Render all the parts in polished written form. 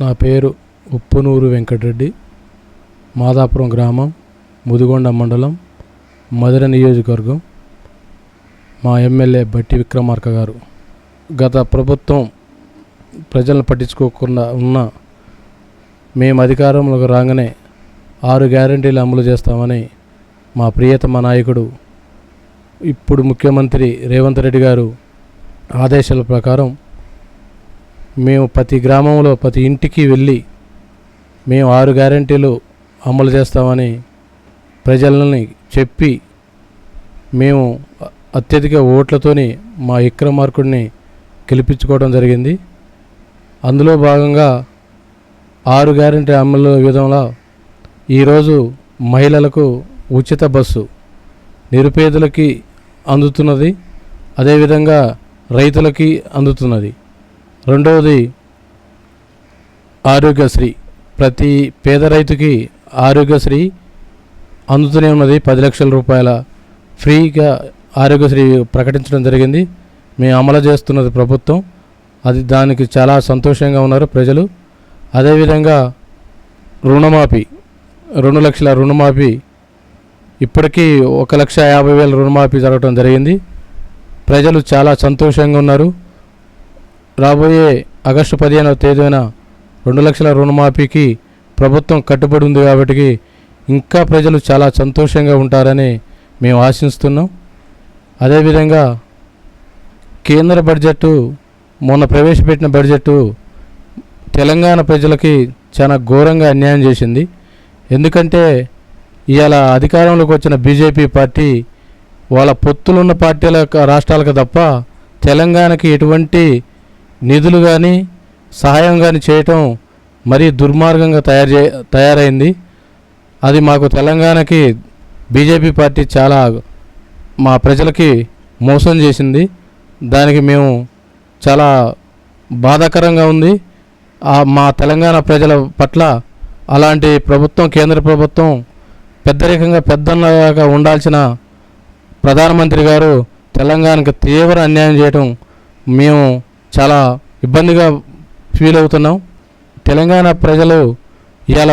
నా పేరు ఉప్పునూరు వెంకటరెడ్డి, మాదాపురం గ్రామం, ముదిగొండ మండలం, మధుర నియోజకవర్గం. మా ఎమ్మెల్యే బట్టి విక్రమార్క గారు గత ప్రభుత్వం ప్రజలను పట్టించుకోకుండా మేము అధికారంలోకి రాగానే 6 గ్యారెంటీలు అమలు చేస్తామని మా ప్రియతమ నాయకుడు ఇప్పుడు ముఖ్యమంత్రి రేవంత్ రెడ్డి గారు ఆదేశాల ప్రకారం మేము ప్రతి గ్రామంలో ప్రతి ఇంటికి వెళ్ళి మేము 6 గ్యారెంటీలు అమలు చేస్తామని ప్రజలని చెప్పి మేము అత్యధిక ఓట్లతోని మా విక్రమార్కుడిని గెలిపించుకోవడం జరిగింది. అందులో భాగంగా 6 గ్యారెంటీ అమలు విధంలో ఈరోజు మహిళలకు ఉచిత బస్సు నిరుపేదలకి అందుతున్నది, అదేవిధంగా రైతులకి అందుతున్నది. రెండవది ఆరోగ్యశ్రీ, ప్రతి పేద రైతుకి ఆరోగ్యశ్రీ అందుతూనే ఉన్నది. 10 లక్షల రూపాయల ఫ్రీగా ఆరోగ్యశ్రీ ప్రకటించడం జరిగింది. మేము అమలు చేస్తున్నది ప్రభుత్వం, దానికి చాలా సంతోషంగా ఉన్నారు ప్రజలు. అదేవిధంగా రుణమాఫీ, 2 లక్షల రుణమాఫీ, ఇప్పటికీ 1,50,000 రుణమాఫీ జరగడం జరిగింది. ప్రజలు చాలా సంతోషంగా ఉన్నారు. రాబోయే ఆగస్టు 15వ తేదీన 2 లక్షల రుణమాఫీకి ప్రభుత్వం కట్టుబడి ఉంది కాబట్టి ఇంకా ప్రజలు చాలా సంతోషంగా ఉంటారని మేము ఆశిస్తున్నాం. అదేవిధంగా కేంద్ర బడ్జెట్ మొన్న ప్రవేశపెట్టిన బడ్జెట్ తెలంగాణ ప్రజలకి చాలా ఘోరంగా అన్యాయం చేసింది. ఎందుకంటే ఇవాళ అధికారంలోకి వచ్చిన బీజేపీ పార్టీ వాళ్ళ పొత్తులున్న పార్టీల రాష్ట్రాలకు తప్ప తెలంగాణకి ఎటువంటి నిధులు కానీ సహాయం కానీ చేయటం మరీ దుర్మార్గంగా తయారైంది. అది మాకు తెలంగాణకి బీజేపీ పార్టీ చాలా మా ప్రజలకి మోసం చేసింది. దానికి మేము చాలా బాధాకరంగా ఉంది. మా తెలంగాణ ప్రజల పట్ల అలాంటి ప్రభుత్వం, కేంద్ర ప్రభుత్వం పెద్దరికంగా పెద్దన్నగా ఉండాల్సిన ప్రధానమంత్రి గారు తెలంగాణకు తీవ్ర అన్యాయం చేయటం మేము చాలా ఇబ్బందిగా ఫీల్ అవుతున్నాం. తెలంగాణ ప్రజలు ఇవాళ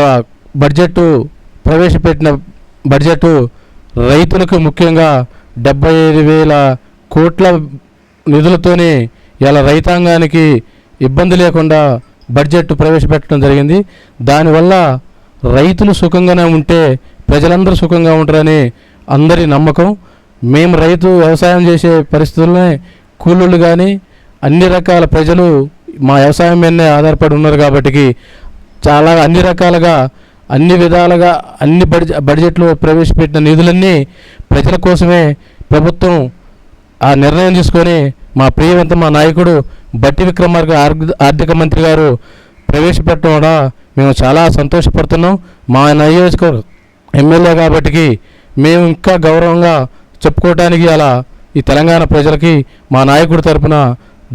ప్రవేశపెట్టిన బడ్జెట్ రైతులకు ముఖ్యంగా 75,000 కోట్ల నిధులతోనే ఇలా రైతాంగానికి ఇబ్బంది లేకుండా బడ్జెట్ ప్రవేశపెట్టడం జరిగింది. దానివల్ల రైతులు సుఖంగానే ఉంటే ప్రజలందరూ సుఖంగా ఉంటారని అందరి నమ్మకం. మేము వ్యవసాయం చేసే పరిస్థితుల్లోనే కూలీలు కానీ అన్ని రకాల ప్రజలు మా వ్యవసాయం మీదనే ఆధారపడి ఉన్నారు కాబట్టి చాలా అన్ని రకాలుగా అన్ని విధాలుగా అన్ని బడ్జెట్లో ప్రవేశపెట్టిన నిధులన్నీ ప్రజల కోసమే ప్రభుత్వం ఆ నిర్ణయం తీసుకొని మా ప్రియవంతమ నాయకుడు బట్టి విక్రమార్క ఆర్థిక మంత్రి గారు ప్రవేశపెట్టడం కూడా మేము చాలా సంతోషపడుతున్నాం. మా నియోజకవర్గ ఎమ్మెల్యే కాబట్టి మేము ఇంకా గౌరవంగా చెప్పుకోవడానికి అలా ఈ తెలంగాణ ప్రజలకి మా నాయకుడి తరపున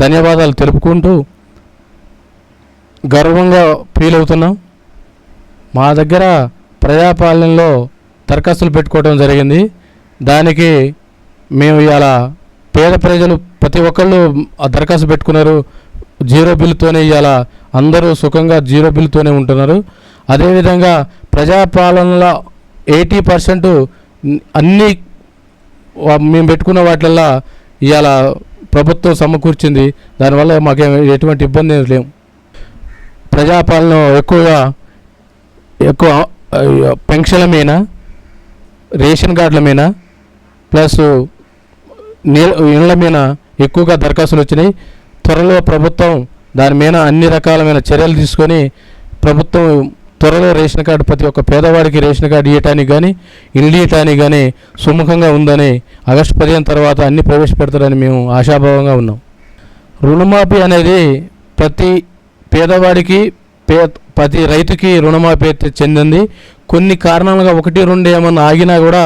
ధన్యవాదాలు తెలుపుకుంటూ గర్వంగా ఫీల్ అవుతున్నాం. మా దగ్గర ప్రజాపాలనలో దరఖాస్తులు పెట్టుకోవడం జరిగింది. దానికి మేము ఇవాళ పేద ప్రజలు ప్రతి ఒక్కళ్ళు దరఖాస్తు పెట్టుకున్నారు. 0 బిల్లుతోనే ఇవాళ అందరూ సుఖంగా 0 బిల్లుతోనే ఉంటున్నారు. అదేవిధంగా ప్రజాపాలనలో 80% అన్నీ మేము పెట్టుకున్న వాటిల్లో ఇవాళ ప్రభుత్వం సమకూర్చింది. దానివల్ల మాకు ఎటువంటి ఇబ్బంది లేవు. ప్రజాపాలన ఎక్కువ పెన్షన్ల మీద, రేషన్ కార్డుల మీద, ప్లస్ ఇళ్ళ మీద ఎక్కువగా దరఖాస్తులు వచ్చినాయి. త్వరలో ప్రభుత్వం దాని మీద అన్ని రకాలమైన చర్యలు తీసుకొని ప్రభుత్వం త్వరలో రేషన్ కార్డు ప్రతి ఒక్క పేదవాడికి రేషన్ కార్డు ఇవ్వటానికి కానీ ఇల్లు ఇవ్వటానికి కానీ సుముఖంగా ఉందని ఆగస్టు 15 తర్వాత అన్ని ప్రవేశపెడతారని మేము ఆశాభావంగా ఉన్నాం. రుణమాఫీ అనేది ప్రతి పేదవాడికి ప్రతి రైతుకి రుణమాఫీ చెందింది. కొన్ని కారణాలుగా 1-2 ఏమన్నా ఆగినా కూడా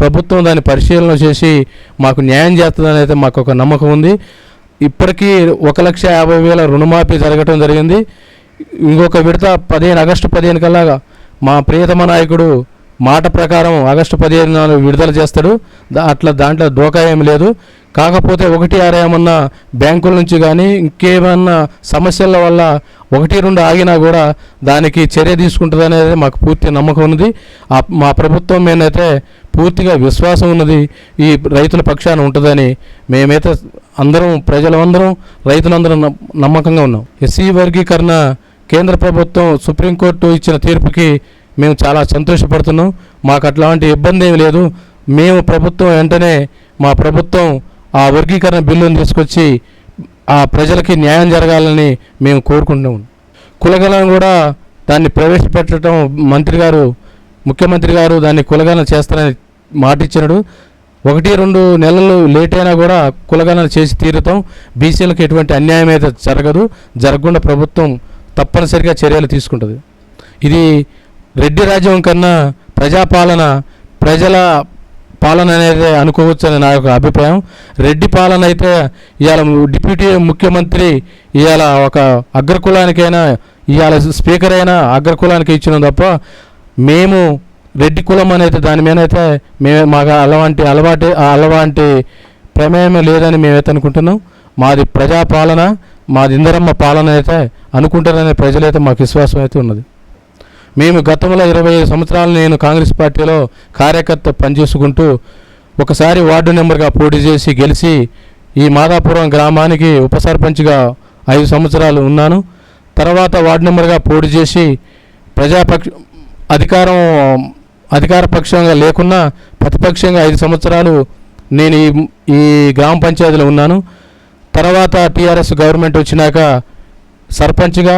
ప్రభుత్వం దాన్ని పరిశీలన చేసి మాకు న్యాయం చేస్తుందని అయితే మాకు ఒక నమ్మకం ఉంది. ఇప్పటికీ 1,50,000 రుణమాఫీ జరగటం జరిగింది. ఇంకొక విడత ఆగస్టు 15 కల్లా మా ప్రియతమ నాయకుడు మాట ప్రకారం ఆగస్టు 15 విడుదల చేస్తాడు. దాంట్లో డోకా ఏమి లేదు. కాకపోతే 1-6 ఏమన్నా బ్యాంకుల నుంచి కానీ ఇంకేమన్నా సమస్యల వల్ల 1-2 ఆగినా కూడా దానికి చర్య తీసుకుంటుంది అనేది మాకు పూర్తి నమ్మకం ఉన్నది. మా ప్రభుత్వం మీదైతే పూర్తిగా విశ్వాసం ఉన్నది. ఈ రైతుల పక్షాన ఉంటుందని మేమైతే అందరం, ప్రజలందరం, రైతులందరం నమ్మకంగా ఉన్నాం. ఎస్సీ వర్గీకరణ కేంద్ర ప్రభుత్వం సుప్రీంకోర్టు ఇచ్చిన తీర్పుకి మేము చాలా సంతోషపడుతున్నాం. మాకు అట్లాంటి ఇబ్బంది ఏమి లేదు. మేము ప్రభుత్వం వెంటనే మా ప్రభుత్వం ఆ వర్గీకరణ బిల్లును తీసుకొచ్చి ఆ ప్రజలకి న్యాయం జరగాలని మేము కోరుకుంటున్నాం. కులగణన కూడా దాన్ని ప్రవేశపెట్టడం ముఖ్యమంత్రి గారు దాన్ని కులగణన చేస్తారని మాట ఇచ్చినాడు. 1-2 నెలలు లేట్ అయినా కూడా కులగణన చేసి తీరుతాం. బీసీలకు ఎటువంటి అన్యాయం అయితే జరగకుండా ప్రభుత్వం తప్పనిసరిగా చర్యలు తీసుకుంటుంది. ఇది రెడ్డి రాజ్యం కన్నా ప్రజల పాలన అనేది అనుకోవచ్చని నా యొక్క అభిప్రాయం. రెడ్డి పాలన అయితే ఇవాళ డిప్యూటీ ముఖ్యమంత్రి ఇవాళ ఒక అగ్రకులానికైనా, ఇవాళ స్పీకర్ అయినా అగ్రకులానికి ఇచ్చినాం తప్ప మేము రెడ్డి కులం అనేది దాని మీద అయితే మాకు అలాంటి ప్రమేయం లేదని మేమైతే అనుకుంటున్నాం. మాది ప్రజాపాలన, మాది ఇందరమ్మ పాలన అయితే అనుకుంటారనే ప్రజలైతే మాకు విశ్వాసం అయితే ఉన్నది. మేము గతంలో 25 సంవత్సరాలు నేను కాంగ్రెస్ పార్టీలో కార్యకర్త పనిచేసుకుంటూ ఒకసారి వార్డు మెంబర్గా పోటీ చేసి గెలిచి ఈ మాదాపురం గ్రామానికి ఉప సర్పంచ్గా 5 సంవత్సరాలు ఉన్నాను. తర్వాత వార్డు మెంబర్గా పోటీ చేసి అధికార పక్షంగా లేకున్నా ప్రతిపక్షంగా 5 సంవత్సరాలు నేను ఈ గ్రామ పంచాయతీలో ఉన్నాను. తర్వాత టీఆర్ఎస్ గవర్నమెంట్ వచ్చినాక సర్పంచ్గా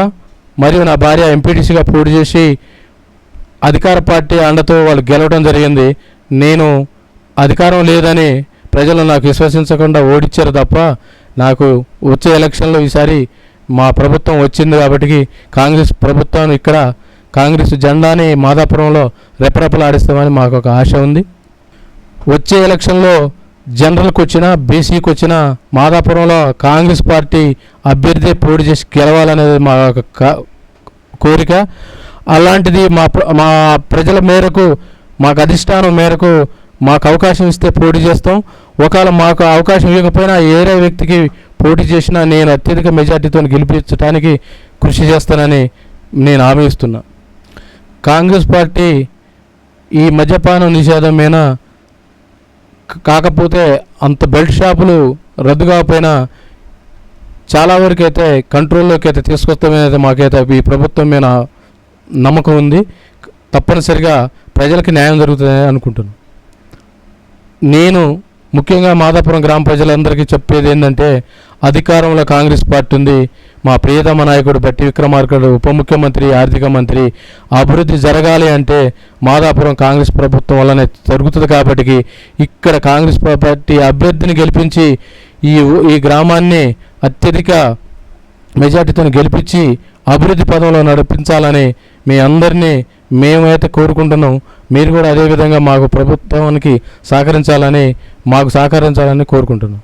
మరియు నా భార్య ఎంపీటీసీగా పోటీ చేసి అధికార పార్టీ అండతో వాళ్ళు గెలవడం జరిగింది. నేను అధికారం లేదని ప్రజలు నాకు విశ్వసించకుండా ఓడించారు తప్ప నాకు వచ్చే ఎలక్షన్లో ఈసారి మా ప్రభుత్వం వచ్చింది కాబట్టి కాంగ్రెస్ ప్రభుత్వాన్ని ఇక్కడ కాంగ్రెస్ జెండాని మాదాపురంలో రెపరెపలాడిస్తామని మాకు ఒక ఆశ ఉంది. వచ్చే ఎలక్షన్లో జనరల్కి వచ్చినా బీసీకి వచ్చినా మాదాపురంలో కాంగ్రెస్ పార్టీ అభ్యర్థి పోటీ చేసి గెలవాలనేది మా కోరిక. అలాంటిది మా ప్రజల మేరకు, మాకు అధిష్టానం మేరకు మాకు అవకాశం ఇస్తే పోటీ చేస్తాం. ఒకవేళ మాకు అవకాశం ఇవ్వకపోయినా ఏరే వ్యక్తికి పోటీ చేసినా నేను అత్యధిక మెజార్టీతో గెలిపించడానికి కృషి చేస్తానని నేను హామీ ఇస్తున్నా. కాంగ్రెస్ పార్టీ ఈ మద్యపానం నిషేధం మీద కాకపోతే అంత బెల్ట్ షాపులు రద్దు కాకపోయినా చాలా వరకు అయితే కంట్రోల్లోకి అయితే తీసుకొస్తామనేది మాకైతే ఈ ప్రభుత్వం మీద నమ్మకం ఉంది. తప్పనిసరిగా ప్రజలకి న్యాయం జరుగుతుందని అనుకుంటున్నాను. నేను ముఖ్యంగా మాదాపురం గ్రామ ప్రజలందరికీ చెప్పేది ఏంటంటే, అధికారంలో కాంగ్రెస్ పార్టీ ఉంది. మా ప్రియతమ నాయకుడు బట్టి విక్రమార్కుడు ఉప ముఖ్యమంత్రి, ఆర్థిక మంత్రి. అభివృద్ధి జరగాలి అంటే మాదాపురం కాంగ్రెస్ ప్రభుత్వం వల్లనే జరుగుతుంది. కాబట్టి ఇక్కడ కాంగ్రెస్ పార్టీ అభ్యర్థిని గెలిపించి ఈ గ్రామాన్ని అత్యధిక మెజార్టీతో గెలిపించి అభివృద్ధి పదంలో నడిపించాలని మీ అందరినీ మేమైతే కోరుకుంటున్నాం. మీరు కూడా అదేవిధంగా మాకు ప్రభుత్వానికి సహకరించాలని కోరుకుంటున్నాం.